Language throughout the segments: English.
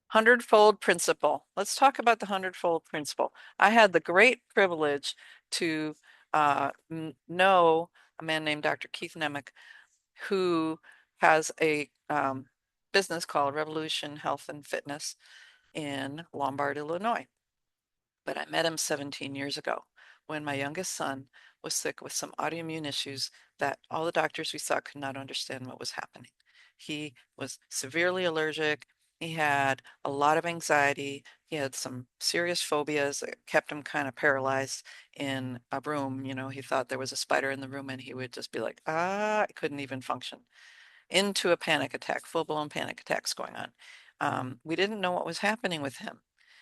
Hundredfold principle. Let's talk about the hundredfold principle. I had the great privilege to know a man named Dr. Keith Nemec, who has a business called Revolution Health and Fitness in Lombard, Illinois. But I met him 17 years ago when my youngest son was sick with some autoimmune issues that all the doctors we saw could not understand what was happening. He was severely allergic. He had a lot of anxiety. He had some serious phobias that kept him kind of paralyzed in a room. You know, he thought there was a spider in the room and he would just be like, I couldn't even function, into a panic attack, full-blown panic attacks going on. We didn't know what was happening with him.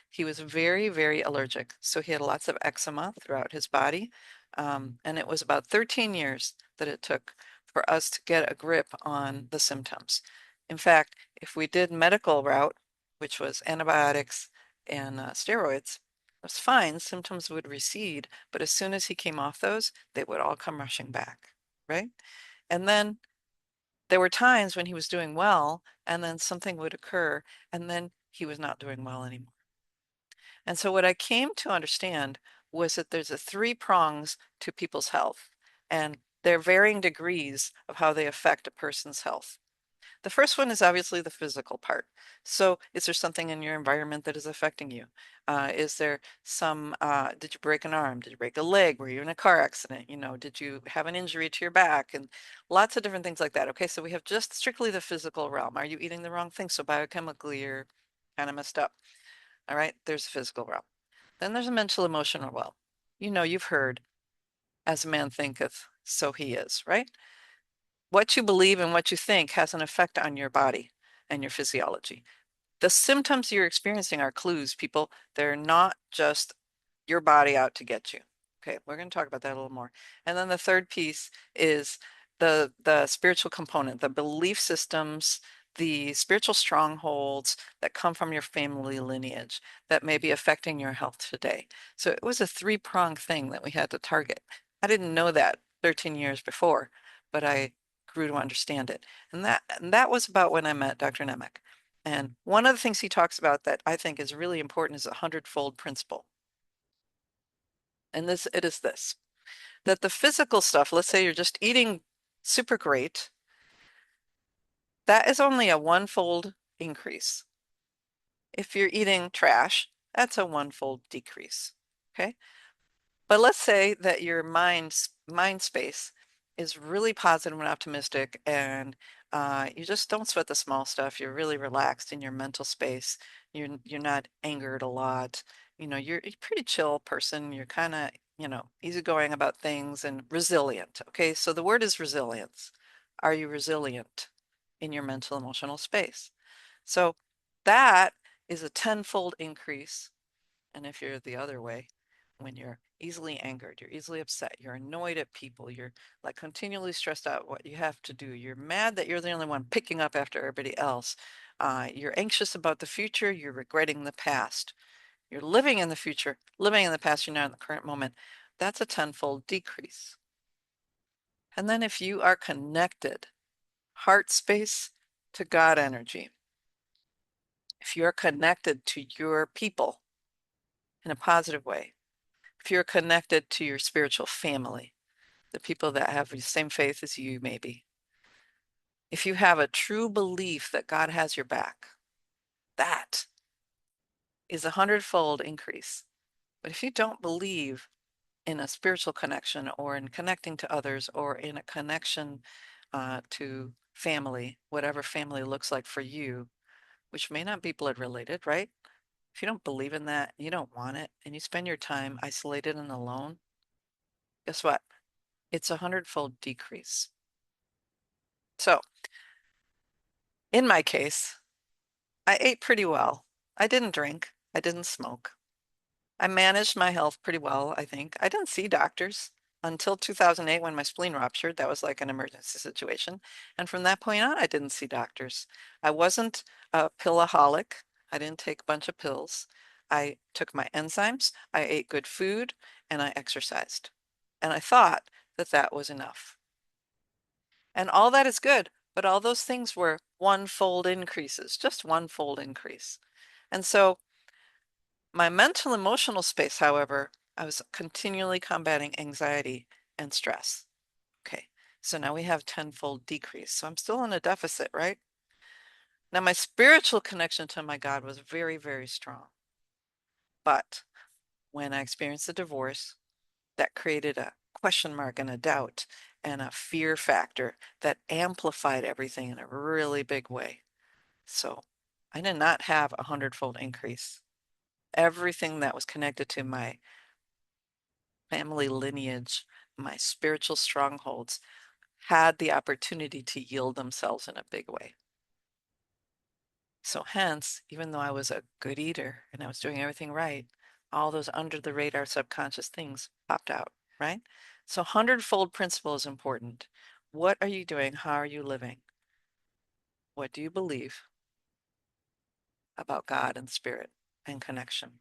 He was very, very allergic. So he had lots of eczema throughout his body. And it was about 13 years that it took for us to get a grip on the symptoms. In fact, if we did medical route, which was antibiotics and steroids, it was fine. Symptoms would recede, but as soon as he came off those, they would all come rushing back, right? And then there were times when he was doing well, and then something would occur, and then he was not doing well anymore. And so what I came to understand was that there's a three prongs to people's health, and they're varying degrees of how they affect a person's health. The first one is obviously the physical part. So is there something in your environment that is affecting you? Is there did you break an arm? Did you break a leg? Were you in a car accident? You know, did you have an injury to your back? And lots of different things like that. Okay, so we have just strictly the physical realm. Are you eating the wrong thing? So biochemically, you're kind of messed up. All right, there's the physical realm. Then there's a mental emotional realm. You know, you've heard, as a man thinketh, so he is, right? What you believe and what you think has an effect on your body and your physiology. The symptoms you're experiencing are clues, people. They're not just your body out to get you. Okay, we're going to talk about that a little more. And then the third piece is the spiritual component, the belief systems, the spiritual strongholds that come from your family lineage that may be affecting your health today. So it was a three-pronged thing that we had to target. I didn't know that 13 years before, but I grew to understand it. And that was about when I met Dr. Nemec. And one of the things he talks about that I think is really important is a hundredfold principle. And it is this, that the physical stuff, let's say you're just eating super great, that is only a one-fold increase. If you're eating trash, that's a one-fold decrease. Okay. But let's say that your mind space is really positive and optimistic, and you just don't sweat the small stuff. You're really relaxed in your mental space. You're not angered a lot. You know, you're a pretty chill person. You're kind of, easygoing about things and resilient. Okay, so the word is resilience. Are you resilient in your mental emotional space? So that is a tenfold increase. And if you're the other way, when you're easily angered, you're easily upset, you're annoyed at people, you're like continually stressed out what you have to do, you're mad that you're the only one picking up after everybody else, you're anxious about the future, you're regretting the past, you're living in the future, living in the past, you're not in the current moment, that's a tenfold decrease. And then if you are connected, heart space to God energy, if you're connected to your people in a positive way, if you're connected to your spiritual family, the people that have the same faith as you, maybe, if you have a true belief that God has your back, that is a hundredfold increase. But if you don't believe in a spiritual connection or in connecting to others or in a connection to family, whatever family looks like for you, which may not be blood related, right? If you don't believe in that, you don't want it, and you spend your time isolated and alone, guess what? It's a hundredfold decrease. So in my case, I ate pretty well. I didn't drink. I didn't smoke. I managed my health pretty well, I think. I didn't see doctors until 2008 when my spleen ruptured. That was like an emergency situation. And from that point on, I didn't see doctors. I wasn't a pillaholic. I didn't take a bunch of pills. I took my enzymes, I ate good food, and I exercised. And I thought that that was enough. And all that is good, but all those things were one-fold increases, just one-fold increase. And so my mental emotional space, however, I was continually combating anxiety and stress. Okay, so now we have tenfold decrease. So I'm still in a deficit, right? Now my spiritual connection to my God was very, very strong. But when I experienced the divorce, that created a question mark and a doubt and a fear factor that amplified everything in a really big way. So I did not have a hundredfold increase. Everything that was connected to my family lineage, my spiritual strongholds, had the opportunity to yield themselves in a big way. So hence, even though I was a good eater and I was doing everything right, all those under the radar subconscious things popped out, right? So hundredfold principle is important. What are you doing? How are you living? What do you believe about God and spirit and connection?